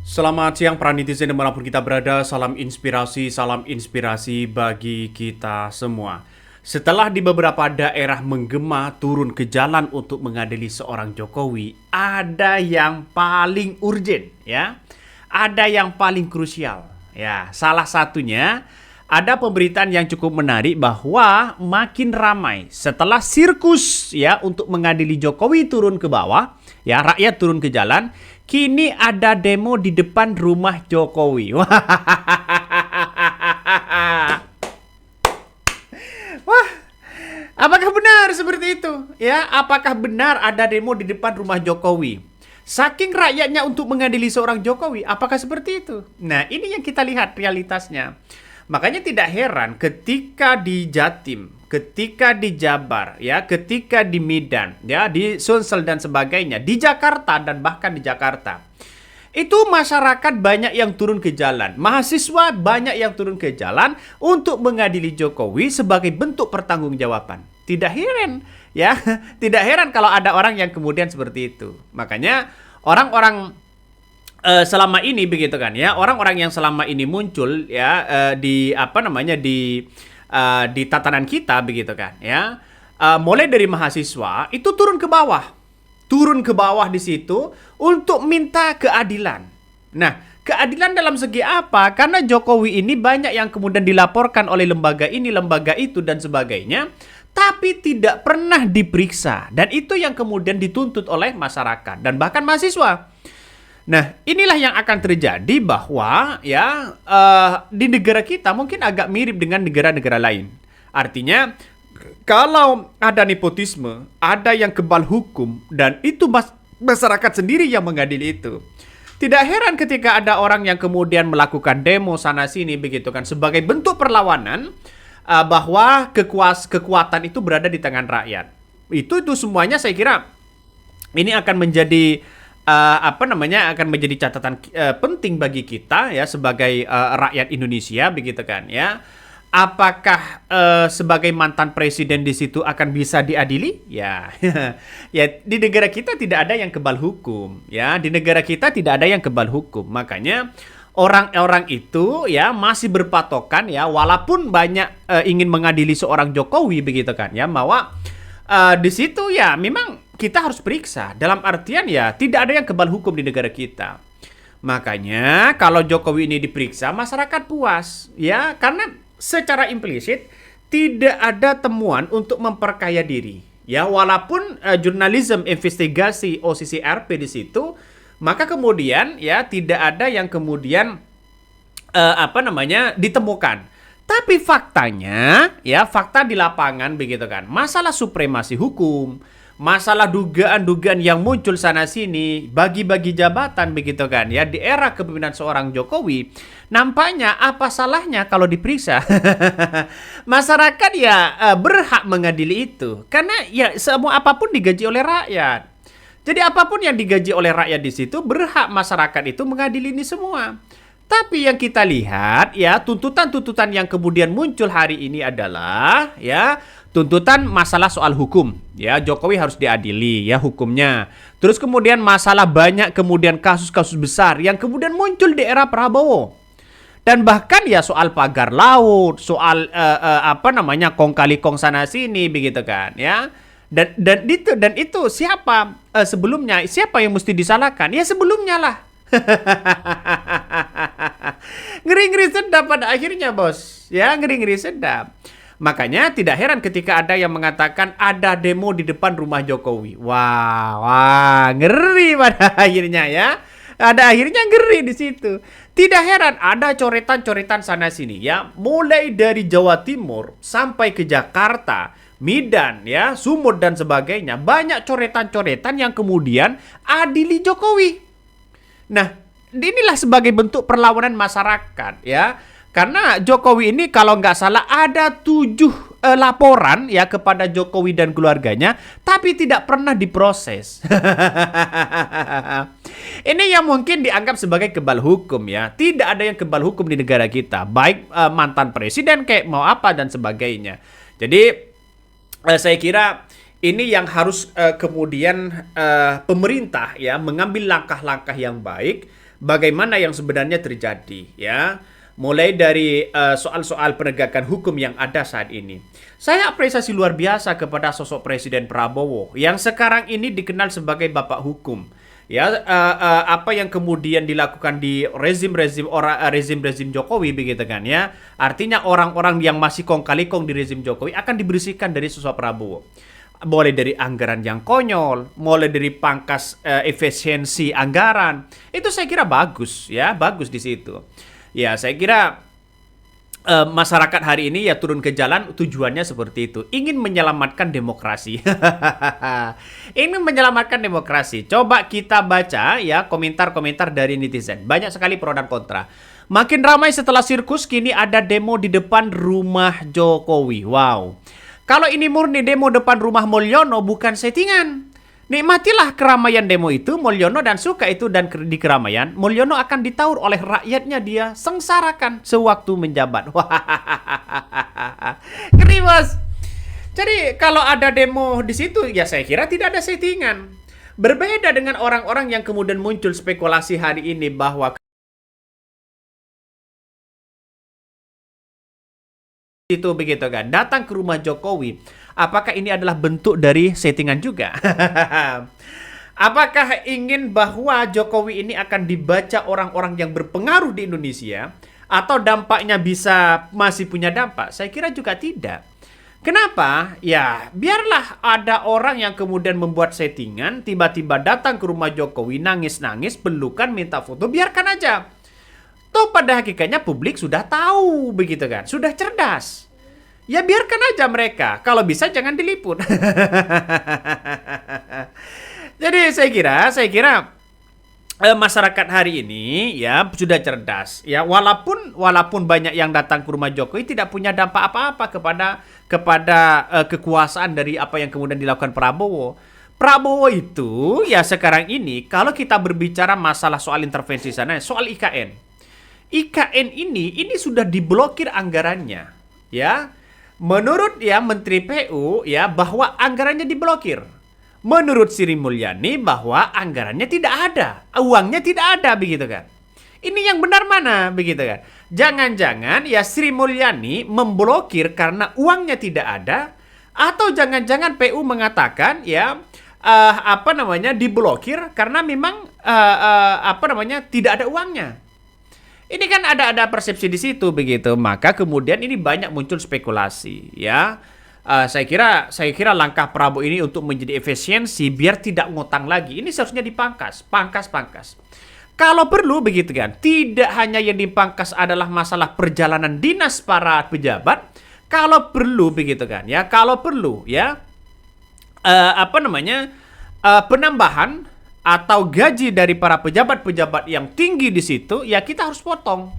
Selamat siang para netizen dimanapun kita berada, salam inspirasi bagi kita semua. Setelah di beberapa daerah menggema turun ke jalan untuk mengadili seorang Jokowi, ada yang paling urgent ya, ada yang paling krusial ya. Salah satunya ada pemberitaan yang cukup menarik bahwa makin ramai setelah sirkus ya untuk mengadili Jokowi turun ke bawah ya, rakyat turun ke jalan. Kini ada demo di depan rumah Jokowi. Wah, apakah benar seperti itu? Ya, apakah benar ada demo di depan rumah Jokowi? Saking rakyatnya untuk mengadili seorang Jokowi, apakah seperti itu? Nah, ini yang kita lihat realitasnya. Makanya tidak heran ketika di Jatim, ketika di Jabar, ya, ketika di Medan, ya, di Sumsel dan sebagainya, di Jakarta dan bahkan di Jakarta, itu masyarakat banyak yang turun ke jalan, mahasiswa banyak yang turun ke jalan untuk mengadili Jokowi sebagai bentuk pertanggungjawaban. Tidak heran, ya, tidak heran kalau ada orang yang kemudian seperti itu. Makanya orang-orang selama ini begitu kan ya, orang-orang yang selama ini muncul ya di apa namanya di tatanan kita begitu kan ya, mulai dari mahasiswa itu turun ke bawah di situ untuk minta keadilan. Nah, keadilan dalam segi apa? Karena Jokowi ini banyak yang kemudian dilaporkan oleh lembaga ini, lembaga itu dan sebagainya, tapi tidak pernah diperiksa, dan itu yang kemudian dituntut oleh masyarakat dan bahkan mahasiswa. Nah, inilah yang akan terjadi bahwa ya di negara kita mungkin agak mirip dengan negara-negara lain. Artinya, kalau ada nepotisme, ada yang kebal hukum, dan itu masyarakat sendiri yang mengadili itu. Tidak heran ketika ada orang yang kemudian melakukan demo sana-sini begitu kan, sebagai bentuk perlawanan bahwa kekuatan itu berada di tangan rakyat. Itu semuanya saya kira ini akan menjadi akan menjadi catatan penting bagi kita ya sebagai rakyat Indonesia begitu kan ya. Apakah sebagai mantan presiden di situ akan bisa diadili? Ya, ya di negara kita tidak ada yang kebal hukum ya. Di negara kita tidak ada yang kebal hukum. Makanya orang-orang itu ya masih berpatokan ya, walaupun banyak ingin mengadili seorang Jokowi begitu kan ya, bahwa di situ ya memang kita harus periksa, dalam artian ya tidak ada yang kebal hukum di negara kita. Makanya kalau Jokowi ini diperiksa, masyarakat puas ya, karena secara implisit tidak ada temuan untuk memperkaya diri ya, walaupun jurnalisme investigasi OCCRP di situ, maka kemudian ya tidak ada yang kemudian ditemukan. Tapi faktanya ya, fakta di lapangan begitu kan, masalah supremasi hukum, masalah dugaan-dugaan yang muncul sana-sini, bagi-bagi jabatan begitu kan ya, di era kepemimpinan seorang Jokowi, nampaknya apa salahnya kalau diperiksa? Masyarakat ya berhak mengadili itu, karena ya semua apapun digaji oleh rakyat. Jadi apapun yang digaji oleh rakyat di situ, berhak masyarakat itu mengadili ini semua. Tapi yang kita lihat ya, tuntutan-tuntutan yang kemudian muncul hari ini adalah ya tuntutan masalah soal hukum ya, Jokowi harus diadili ya hukumnya. Terus kemudian masalah banyak kemudian kasus-kasus besar yang kemudian muncul di era Prabowo. Dan bahkan ya soal pagar laut, soal kong kali kong sana sini begitu kan ya. Dan itu siapa sebelumnya, siapa yang mesti disalahkan? Ya sebelumnya lah. Ngeri-ngeri sedap pada akhirnya bos ya, ngeri-ngeri sedap. Makanya tidak heran ketika ada yang mengatakan ada demo di depan rumah Jokowi. Wah, ngeri pada akhirnya ya. Ada akhirnya ngeri di situ. Tidak heran ada coretan-coretan sana sini ya, mulai dari Jawa Timur sampai ke Jakarta, Medan ya, Sumut dan sebagainya. Banyak coretan-coretan yang kemudian adili Jokowi. Nah, inilah sebagai bentuk perlawanan masyarakat ya. Karena Jokowi ini kalau nggak salah ada 7 laporan ya kepada Jokowi dan keluarganya, tapi tidak pernah diproses. Ini yang mungkin dianggap sebagai kebal hukum ya. Tidak ada yang kebal hukum di negara kita, baik mantan presiden kayak mau apa dan sebagainya. Jadi saya kira ini yang harus kemudian pemerintah ya mengambil langkah-langkah yang baik bagaimana yang sebenarnya terjadi ya. Mulai dari soal-soal penegakan hukum yang ada saat ini. Saya apresiasi luar biasa kepada sosok Presiden Prabowo yang sekarang ini dikenal sebagai Bapak Hukum. Ya, apa yang kemudian dilakukan di rezim Jokowi begitu kan ya. Artinya orang-orang yang masih kong-kali-kong di rezim Jokowi akan dibersihkan dari sosok Prabowo. Mulai dari anggaran yang konyol, mulai dari pangkas efisiensi anggaran. Itu saya kira bagus ya, bagus di situ. Ya, saya kira masyarakat hari ini ya turun ke jalan tujuannya seperti itu. Ingin menyelamatkan demokrasi. Ingin menyelamatkan demokrasi. Coba kita baca ya komentar-komentar dari netizen. Banyak sekali pro dan kontra. Makin ramai setelah sirkus, kini ada demo di depan rumah Jokowi. Wow. Kalau ini murni demo depan rumah Mulyono bukan settingan. Nikmatilah keramaian demo itu, Mulyono dan suka itu dan di keramaian, Mulyono akan ditaur oleh rakyatnya dia sengsarakan sewaktu menjabat. Ngeri bos. Jadi kalau ada demo di situ ya saya kira tidak ada settingan. Berbeda dengan orang-orang yang kemudian muncul spekulasi hari ini bahwa itu begitu kan, datang ke rumah Jokowi. Apakah ini adalah bentuk dari settingan juga? Apakah ingin bahwa Jokowi ini akan dibaca orang-orang yang berpengaruh di Indonesia atau dampaknya bisa masih punya dampak? Saya kira juga tidak. Kenapa? Ya, biarlah ada orang yang kemudian membuat settingan, tiba-tiba datang ke rumah Jokowi, nangis-nangis, pelukan, minta foto, biarkan aja. Toh pada hakikatnya publik sudah tahu begitu kan, sudah cerdas. Ya biarkan aja mereka, kalau bisa jangan diliput. Jadi saya kira masyarakat hari ini ya sudah cerdas. Ya walaupun banyak yang datang ke rumah Jokowi tidak punya dampak apa-apa kepada kekuasaan dari apa yang kemudian dilakukan Prabowo. Prabowo itu ya sekarang ini kalau kita berbicara masalah soal intervensi sana, soal IKN. IKN ini sudah diblokir anggarannya, ya. Menurut ya Menteri PU ya bahwa anggarannya diblokir. Menurut Sri Mulyani bahwa anggarannya tidak ada, uangnya tidak ada begitu kan. Ini yang benar mana begitu kan? Jangan-jangan ya Sri Mulyani memblokir karena uangnya tidak ada, atau jangan-jangan PU mengatakan ya diblokir karena memang tidak ada uangnya. Ini kan ada persepsi di situ begitu, maka kemudian ini banyak muncul spekulasi ya. Saya kira langkah Prabowo ini untuk menjadi efisiensi biar tidak ngutang lagi. Ini seharusnya dipangkas. Kalau perlu begitu kan. Tidak hanya yang dipangkas adalah masalah perjalanan dinas para pejabat. Kalau perlu begitu kan ya. Kalau perlu ya penambahan atau gaji dari para pejabat-pejabat yang tinggi di situ, ya kita harus potong.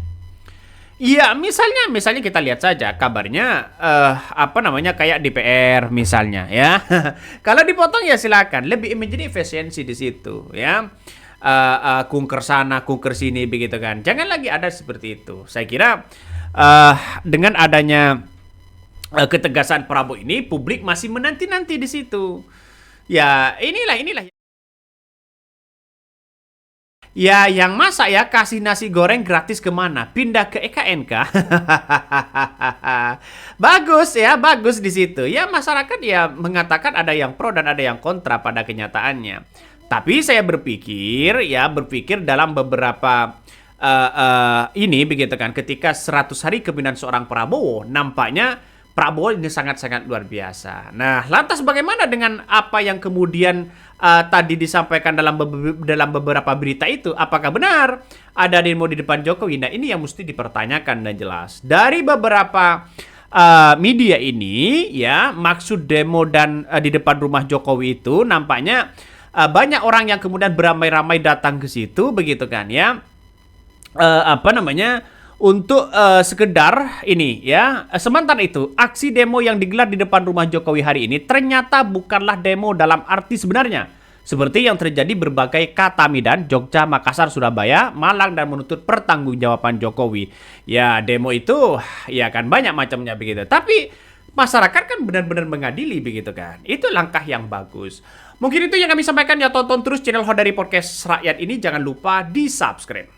Ya, misalnya kita lihat saja kabarnya kayak DPR misalnya ya. Kalau dipotong ya silakan, lebih menjadi efisiensi di situ ya. Kunker sana, kunker sini begitu kan. Jangan lagi ada seperti itu. Saya kira dengan adanya ketegasan Prabowo ini, publik masih menanti-nanti di situ. Ya, inilah. Ya, yang masak ya kasih nasi goreng gratis kemana? Pindah ke EKN kah? Bagus di situ. Ya, masyarakat ya mengatakan ada yang pro dan ada yang kontra pada kenyataannya. Tapi saya berpikir dalam beberapa ini begitu kan, ketika 100 hari kepemimpinan seorang Prabowo, nampaknya Prabowo ini sangat-sangat luar biasa. Nah, lantas bagaimana dengan apa yang kemudian tadi disampaikan dalam beberapa berita itu? Apakah benar ada demo di depan Jokowi? Nah, ini yang mesti dipertanyakan dan jelas. Dari beberapa media ini, ya, maksud demo dan di depan rumah Jokowi itu nampaknya banyak orang yang kemudian beramai-ramai datang ke situ, begitu kan, ya. untuk sekedar ini ya. Sementara itu, aksi demo yang digelar di depan rumah Jokowi hari ini ternyata bukanlah demo dalam arti sebenarnya. Seperti yang terjadi berbagai kata Medan, Jogja, Makassar, Surabaya, Malang, dan menuntut pertanggungjawaban Jokowi. Ya, demo itu ya kan banyak macamnya begitu. Tapi masyarakat kan benar-benar mengadili begitu kan. Itu langkah yang bagus. Mungkin itu yang kami sampaikan ya, tonton terus channel Hodari Podcast Rakyat ini. Jangan lupa di subscribe.